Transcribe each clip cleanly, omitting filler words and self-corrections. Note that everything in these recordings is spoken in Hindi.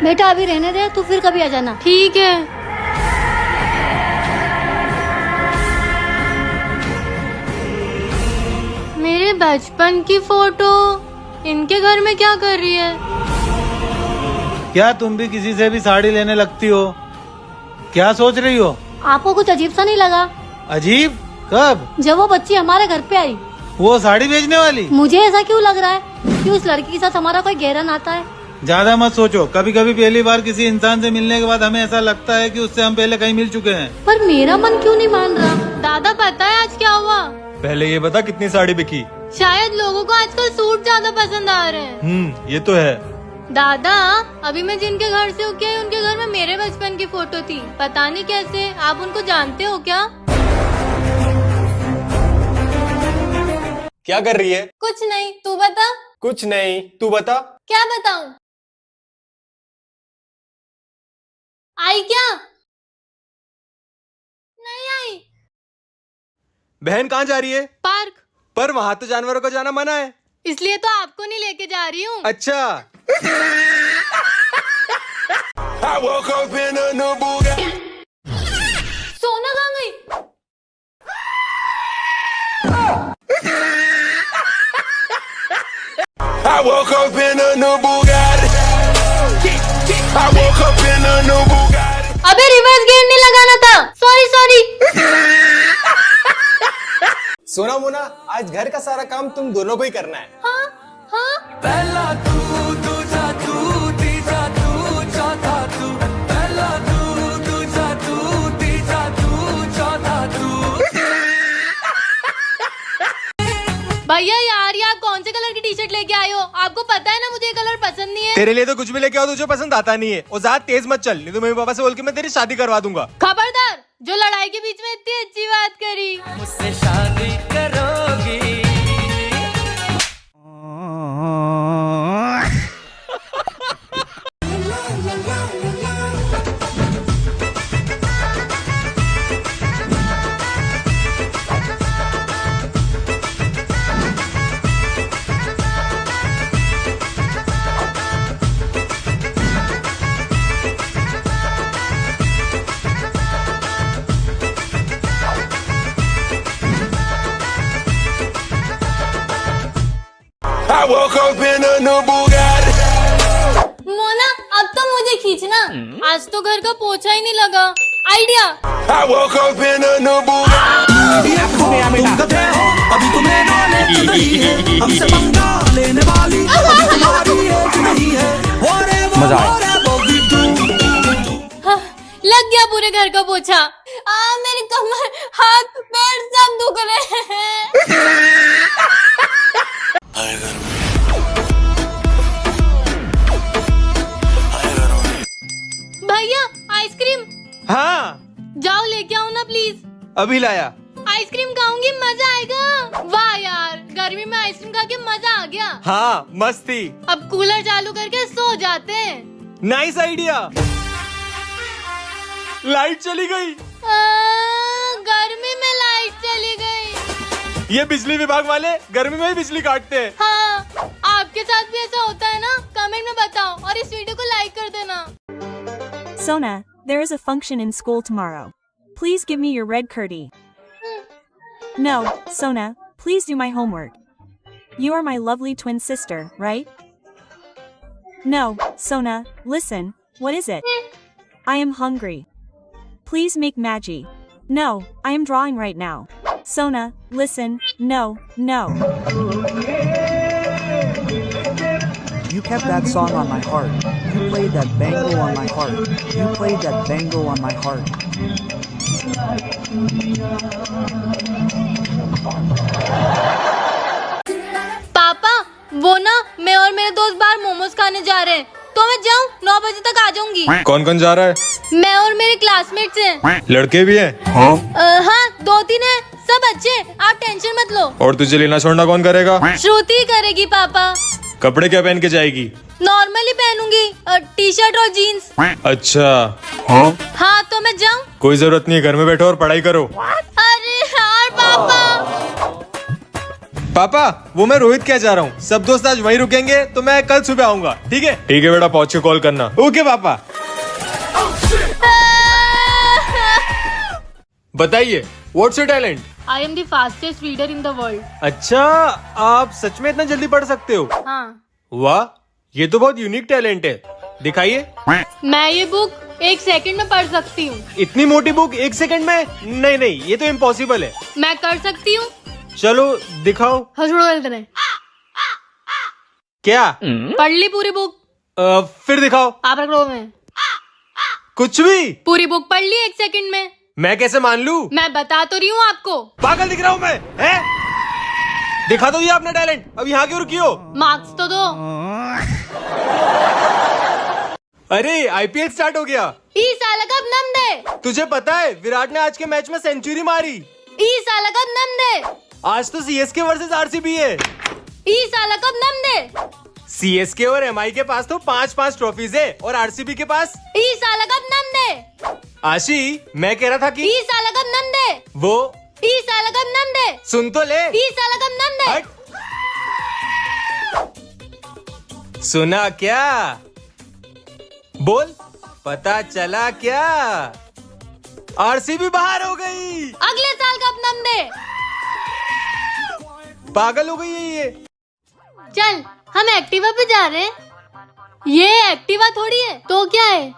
बेटा अभी रहने दे, तू फिर कभी आ जाना। ठीक है। मेरे बचपन की फोटो इनके घर में क्या कर रही है? क्या तुम भी किसी से भी साड़ी लेने लगती हो? क्या सोच रही हो? आपको कुछ अजीब सा नहीं लगा? अजीब? कब? जब वो बच्ची हमारे घर पे आई। वो साड़ी बेचने वाली? मुझे ऐसा क्यों लग रहा है कि उस लड़की के साथ हमारा कोई गहरा नाता है। ज्यादा मत सोचो। कभी कभी पहली बार किसी इंसान से मिलने के बाद हमें ऐसा लगता है कि उससे हम पहले कहीं मिल चुके हैं। पर मेरा मन क्यों नहीं मान रहा? दादा पता है आज क्या हुआ? पहले ये बता कितनी साड़ी बिकी? शायद लोगों को आजकल सूट ज्यादा पसंद आ रहे हैं। ये तो है। दादा अभी मैं जिनके घर से होके आई उनके घर में मेरे बचपन की फोटो थी। पता नहीं कैसे, आप उनको जानते हो क्या? क्या कर रही है? कुछ नहीं, तू बता। कुछ नहीं, तू बता। क्या बताऊं? आई क्या? नहीं आई। बहन कहाँ जा रही है? पार्क। पर वहाँ तो जानवरों को जाना मना है। इसलिए तो आपको नहीं लेके जा रही हूँ। अच्छा। सोना कहाँ गई? I woke up in a new Bugatti. I woke up in a new Bugatti. अबे रिवर्स गियर नहीं लगाना था। Sorry sorry. सोना मोना, आज घर का सारा काम तुम दोनों को ही करना है। हाँ हाँ। पहला तू दूजा तू तीजा तू चौथा तू। पहला तू दूजा तू तीजा तू चौथा तू। भैया यार, ये आप कौन से कलर की टी शर्ट लेके आए हो? आपको पता है ना मुझे ये कलर पसंद नहीं है। तेरे लिए तो कुछ भी लेके आओ, तुझे पसंद आता नहीं है। और ज्यादा तेज मत चल, नहीं तो मम्मी पापा से बोल के मैं तेरी शादी करवा दूंगा। खबरदार, जो लड़ाई के बीच में इतनी अच्छी बात करी। मुझसे शादी करोगी? I woke up in a new Bugatti. Mona अब तो मुझे खींचना। आज तो घर का पोछा ही नहीं लगा। Idea. I woke up in a new Bugatti. अभी तुम्हें हमसे पंगा लेने वाली तुम्हारी एज नहीं है। मजा आया। हाँ, लग गया पूरे घर का पोछा। मेरी कमर, हाथ, पैर सब दुख रहे हैं। भैया आइसक्रीम। हाँ, जाओ लेके आओ ना प्लीज। अभी लाया। आइसक्रीम खाऊंगी, मजा आएगा। वाह यार, गर्मी में आइसक्रीम खा के मजा आ गया। हाँ, मस्ती। अब कूलर चालू करके सो जाते हैं। Nice idea. लाइट चली गई। गर्मी में लाइट चली गई। ये बिजली विभाग वाले गर्मी में ही बिजली काटते हैं। हाँ, आपके साथ भी ऐसा होता है ना? कमेंट में बताओ और इस वीडियो को लाइक कर देना। Sona, there is a function in school tomorrow. Please give me your red curdy. No, Sona, please do my homework. You are my lovely twin sister, right? No, Sona, listen, what is it? I am hungry. Please make Maggi. No, I am drawing right now. Sona, listen, no, no. You kept that song on my heart. You played that bango on my heart. You played that bango on my heart. पापा, वो ना मैं और मेरे दोस्त बाहर मोमोज खाने जा रहे हैं, तो मैं जाऊँ? 9 बजे तक आ जाऊंगी। कौन कौन जा रहा है? मैं और मेरे क्लासमेट्स हैं। लड़के भी हैं? हाँ, 2-3 हैं, सब अच्छे, आप टेंशन मत लो। और तुझे लेना छोड़ना कौन करेगा? श्रुति करेगी पापा। कपड़े क्या पहन के जाएगी? नॉर्मली पहनूंगी, टी शर्ट और जीन्स। अच्छा। हाँ, तो मैं जाऊँ? कोई जरूरत नहीं है, घर में बैठो और पढ़ाई करो। अरे यार पापा। पापा वो मैं रोहित क्या जा रहा हूँ, सब दोस्त आज वहीं रुकेंगे तो मैं कल सुबह आऊंगा। ठीक है बेटा, पहुंच के कॉल करना। ओके पापा। बताइए, what's your talent? I am the fastest reader in the world. अच्छा, आप सच में इतना जल्दी पढ़ सकते हो? हाँ। वाह, ये तो बहुत यूनिक टैलेंट है। दिखाइए। मैं ये बुक 1 सेकंड में पढ़ सकती हूँ। इतनी मोटी बुक 1 सेकंड में? नहीं, ये तो इम्पॉसिबल है। मैं कर सकती हूँ। चलो दिखाओ। क्या? पढ़ ली पूरी बुक? फिर दिखाओ। आप रख लो में। कुछ भी? पूरी बुक पढ़ ली 1 सेकंड में। मैं कैसे मान लूं? मैं बता तो रही हूँ आपको। पागल दिख रहा हूँ मैं? हैं? दिखा दो ये अपना टैलेंट। अब यहाँ क्यों रुकी हो? मार्क्स तो दो। अरे आईपीएल स्टार्ट हो गया। ई साला कब नम दे। तुझे पता है विराट ने आज के मैच में सेंचुरी मारी। ई साला कब नम दे। आज तो सीएसके वर्सेस आरसीबी है। ई साला कब नम दे। सीएसके और एमआई के पास तो 5-5 ट्रॉफीज है और आरसीबी के पास। ई साला कब नम दे। आशी, मैं कह रहा था कि ई साला कब नम दे। वो ई साला कब नम दे। सुन तो ले। ई साला कब नम दे। हट। सुना क्या? बोल, पता चला क्या? आरसीबी बाहर हो गई। अगले साल कब नम दे। पागल हो गई है ये। चल हम एक्टिवा पे जा रहे हैं। ये एक्टिवा थोड़ी है तो क्या है,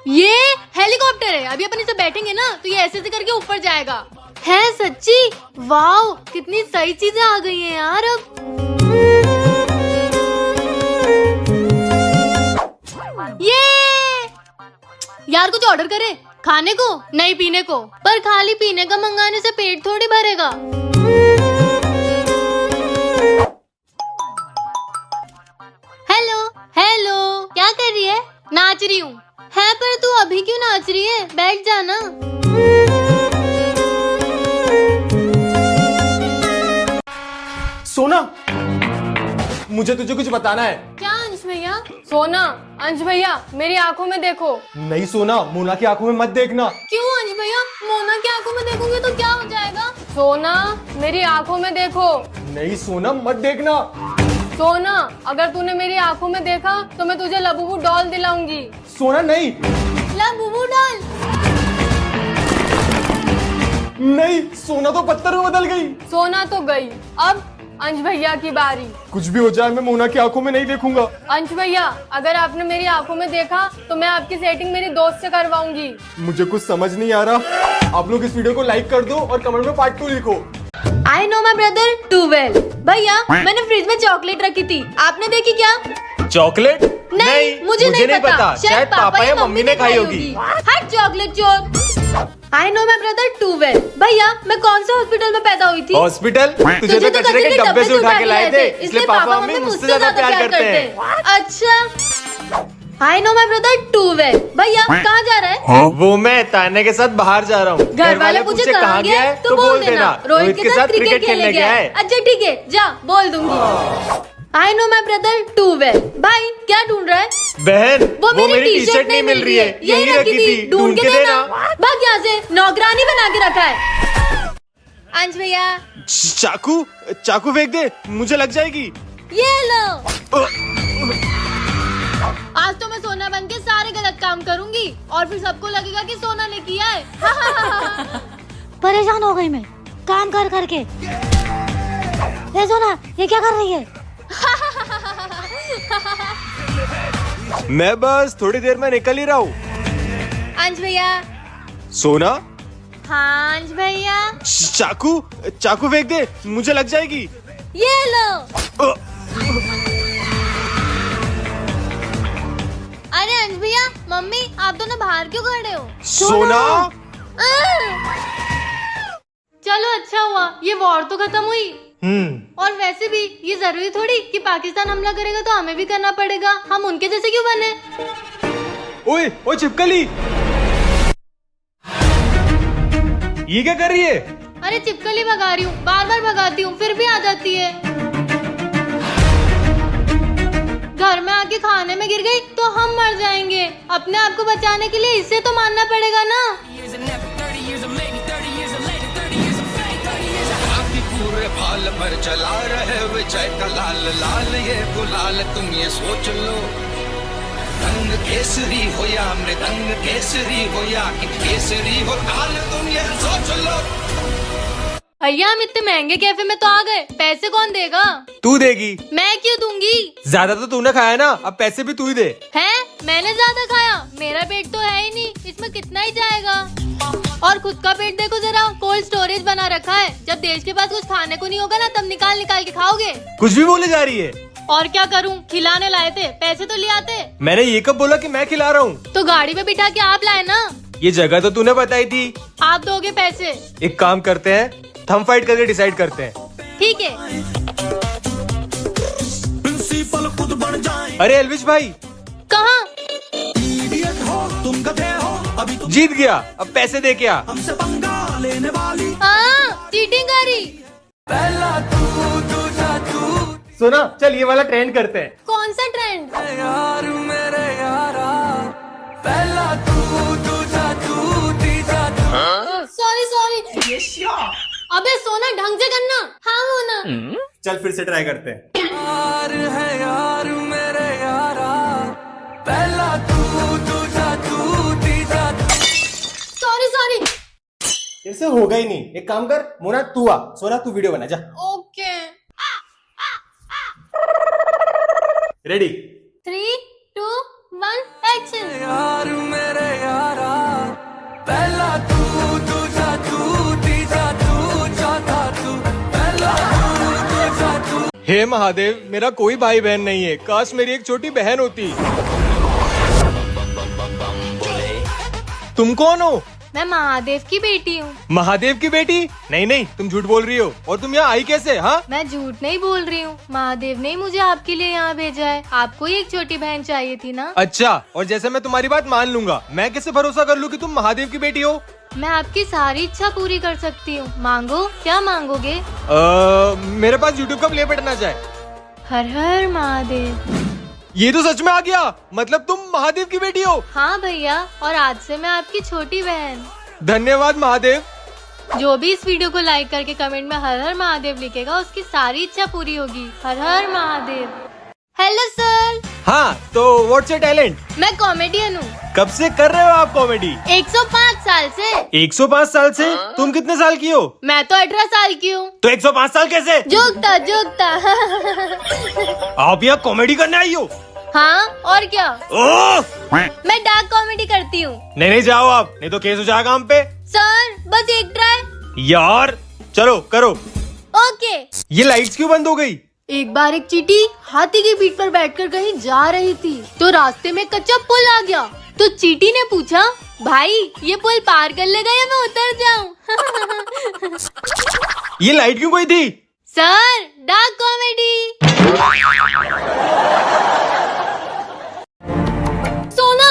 ये हेलीकॉप्टर है। अभी अपन इसे बैठेंगे ना तो ये ऐसे करके ऊपर जाएगा। है सच्ची? वाओ, कितनी सही चीजें आ गई हैं यार। अब ये यार कुछ ऑर्डर करे, खाने को नहीं पीने को। पर खाली पीने का मंगाने से पेट थोड़ी भरेगा। हेलो, क्या कर रही है? नाच रही हूँ। है पर तू अभी क्यों नाच रही है? बैठ जाना। सोना, मुझे तुझे कुछ बताना है। क्या अंश भैया? सोना, अंश भैया मेरी आंखों में देखो। नहीं सोना, मोना की आंखों में मत देखना। क्यों अंश भैया? मोना की आंखों में देखोगे तो क्या हो जाएगा? सोना, मेरी आंखों में देखो। नहीं सोना, मत देखना। सोना, अगर तूने मेरी आंखों में देखा तो मैं तुझे लबूबू डॉल दिलाऊंगी। सोना नहीं। लबूबू डॉल नहीं, सोना तो पत्थर में बदल गई। सोना तो गई, अब अंश भैया की बारी। कुछ भी हो जाए मैं मोना की आंखों में नहीं देखूंगा। अंश भैया, अगर आपने मेरी आंखों में देखा तो मैं आपकी सेटिंग मेरी दोस्त से करवाऊंगी। मुझे कुछ समझ नहीं आ रहा। आप लोग इस वीडियो को लाइक कर दो और कमेंट में पार्ट 2 लिखो। I know my brother too well। भैया, मैंने फ्रिज में चॉकलेट रखी थी, आपने देखी क्या? चॉकलेट? नहीं, मुझे नहीं पता। शायद पापा या मम्मी ने खाई होगी। हट चॉकलेट चोर। I know my brother too well। भैया, मैं कौन से हॉस्पिटल में पैदा हुई थी? हॉस्पिटल? तुझे तो कचरे के डब्बे से उठा के लाए थे, इसलिए पापा मम्मी मुझसे ज्यादा प्यार करते हैं। अच्छा, I know my brother too well। भैया, कहाँ जा रहा है? वो मैं ताने के साथ बाहर जा रहा हूँ। घर वाले पूछे कहाँ गया है तो बोल देना रोहित के साथ क्रिकेट खेलने गया है। अच्छा ठीक है, जा बोल दूंगी। I know my brother too well। भाई क्या ढूंढ रहा है? बहन, वो मेरी टी शर्ट नहीं मिल रही है, यही रखी थी, ढूंढ के देना। भाग यहाँ से, नौकरानी बना के रखा है। अंश भैया, चाकू फेंक दे, मुझे लग जाएगी। ये लो। आज तो मैं सोना बन के सारे गलत काम करूंगी और फिर सबको लगेगा कि सोना ने किया है। परेशान हो गई मैं काम कर करके। ए सोना, ये क्या कर रही है? मैं बस थोड़ी देर में निकल ही रहा हूँ। अंश भैया। सोना? हाँ अंश भैया। चाकू फेंक दे, मुझे लग जाएगी। ये लो। अरे अंश भैया, मम्मी आप दोनों बाहर क्यों खड़े हो? सोना? चलो अच्छा हुआ ये वॉर तो खत्म हुई। और वैसे भी ये जरूरी थोड़ी कि पाकिस्तान हमला करेगा तो हमें भी करना पड़ेगा। हम उनके जैसे क्यों बने? ओए छिपकली, ये क्या कर रही है? अरे चिपकली भगा रही हूँ, बार बार भगाती हूँ फिर भी आ जाती है। घर में आके खाने में गिर गई तो हम मर जाएंगे। अपने आप को बचाने के लिए इससे तो मानना पड़ेगा ना। पूरे भाला भर चला रहे विजय का लाल लाल ये गुलाल तुम ये सोच लो रंग केसरी हो या मृदंग केसरी हो या कि केसरी हो ताल तुम ये सोच लो। भैया हम इतने महंगे कैफे में तो आ गए, पैसे कौन देगा? तू देगी। मैं क्यों दूंगी? ज्यादा तो तूने खाया ना, अब पैसे भी तू ही दे। है मैंने ज्यादा खाया, मेरा पेट तो है ही नहीं, इसमें कितना ही जाएगा। और खुद का पेट देखो जरा, कोल्ड स्टोरेज बना रखा है, जब देश के पास कुछ खाने को नहीं होगा ना तब निकाल निकाल के खाओगे। कुछ भी बोले जा रही है। और क्या करूं, खिलाने लाए थे, पैसे तो ले आते। मैंने ये कब बोला कि मैं खिला रहा हूँ? तो गाड़ी पे बिठा के आप लाए ना। ये जगह तो तूने बताई थी। आप दोगे पैसे? एक काम करते हैं, थंब फाइट करके डिसाइड करते हैं। ठीक है। प्रिंसिपल खुद बन जाए। अरे एल्विश भाई कहाँ? इडियट हो तुम गधे हो अभी तुम जीत गया, अब पैसे दे क्या? हमसे पंगा लेने वाली हाँ चीटिंग करी। पहला तू दूसरा तू सुना, चल ये वाला ट्रेंड करते हैं। कौन सा ट्रेंड? यार मेरे यारा पहला तू दूसरा तू तीसरा तू। सॉरी अबे सोना ढंग से करना। हाँ मोना। चल फिर से ट्राई करते हैं। यार है यार मेरे यारा पहला तू दूसरा तू तीसरा तू। सॉरी इससे होगा ही नहीं। एक काम कर मोना, तू आ, सोना तू वीडियो बना जा। ओके। रेडी? 3, 2, 1 एक्शन। यार मेरे यारा पहला तू दूसरा तू तीसरा तू चौथा तू पहला तू दूसरा तू। हे महादेव, मेरा कोई भाई बहन नहीं है, काश मेरी एक छोटी बहन होती। तुम कौन हो? मैं महादेव की बेटी हूँ। महादेव की बेटी? नहीं नहीं, तुम झूठ बोल रही हो। और तुम यहाँ आई कैसे? हाँ मैं झूठ नहीं बोल रही हूँ, महादेव ने मुझे आपके लिए यहाँ भेजा है। आपको ही एक छोटी बहन चाहिए थी ना? अच्छा, और जैसे मैं तुम्हारी बात मान लूंगा, मैं कैसे भरोसा कर लूँ कि तुम महादेव की बेटी हो? मैं आपकी सारी इच्छा पूरी कर सकती हूँ, मांगो। क्या मांगोगे? मेरे पास यूट्यूब का प्ले बटन आ जाए। हर हर महादेव। ये तो सच में आ गया, मतलब तुम महादेव की बेटी हो। हाँ भैया, और आज से मैं आपकी छोटी बहन। धन्यवाद महादेव। जो भी इस वीडियो को लाइक करके कमेंट में हर हर महादेव लिखेगा उसकी सारी इच्छा पूरी होगी। हर हर महादेव। Hello sir. हाँ, तो व्हाट्स योर टैलेंट? मैं कॉमेडियन हूँ। कब से कर रहे हो आप कॉमेडी? 105 साल से। 105 साल से? तुम कितने साल की हो? मैं तो 18 साल की हूँ। तो 105 साल कैसे? जोकता आप यहाँ कॉमेडी करने आई हो? हाँ और क्या, ओह! मैं डार्क कॉमेडी करती हूँ। नहीं जाओ आप, नहीं तो केस हो जाएगा हम पे। सर बस एक ट्राई। यार चलो करो। ओके। ये लाइट्स क्यों बंद हो गई? एक बार एक चींटी हाथी की पीठ पर बैठकर कहीं जा रही थी, तो रास्ते में कच्चा पुल आ गया। तो चींटी ने पूछा, भाई ये पुल पार कर लेगा या मैं उतर जाऊं? ये लाइट क्यों गई थी? Sir dark comedy. सोना,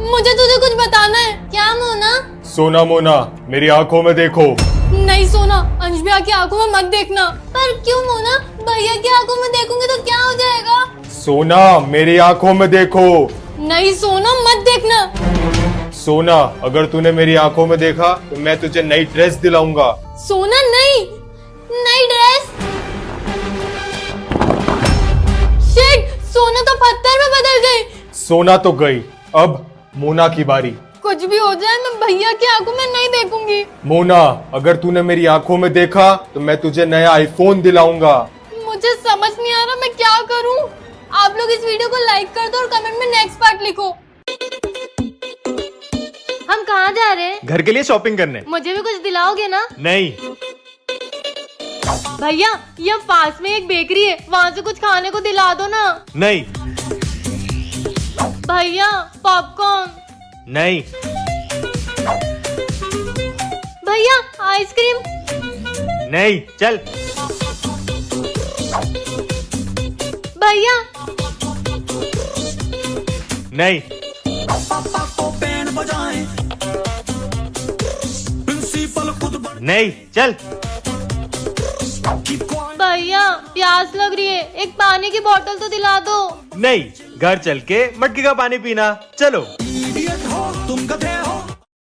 मुझे तुझे कुछ बताना है। क्या मोना? सोना मोना, मेरी आंखों में देखो। नहीं सोना, अंशबिया की आंखों में मत देखना। पर क्यों मोना? भैया की आंखों में देखूंगी तो क्या हो जाएगा? सोना मेरी आंखों में देखो। नहीं सोना मत देखना। सोना, अगर तूने मेरी आंखों में देखा तो मैं तुझे नई ड्रेस दिलाऊंगा। सोना नहीं, नई ड्रेस। शिट, सोना तो पत्थर में बदल गई। सोना तो गई, अब मोना की बारी। कुछ भी हो जाए मैं भैया की आंखों में नहीं देखूंगी। मोना, अगर तूने मेरी आंखों में देखा तो मैं तुझे नया आईफोन दिलाऊंगा। मुझे समझ नहीं आ रहा मैं क्या करूं। आप लोग इस वीडियो को लाइक कर दो और कमेंट में नेक्स्ट पार्ट लिखो। हम कहाँ जा रहे हैं? घर के लिए शॉपिंग करने। मुझे भी कुछ दिलाओगे ना? नहीं। भैया ये पास में एक बेकरी है, वहाँ से कुछ खाने को दिला दो ना। नहीं। भैया पॉपकॉर्न। नहीं। भैया आइसक्रीम। नहीं, चल। भैया नहीं। पापा को बैंड बजाएं प्रिंसिपल खुद बन नहीं, चल। भैया प्यास लग रही है, एक पानी की बोतल तो दिला दो। नहीं, घर चल के मटके का पानी पीना। चलो। इडियट हो तुम गधे हो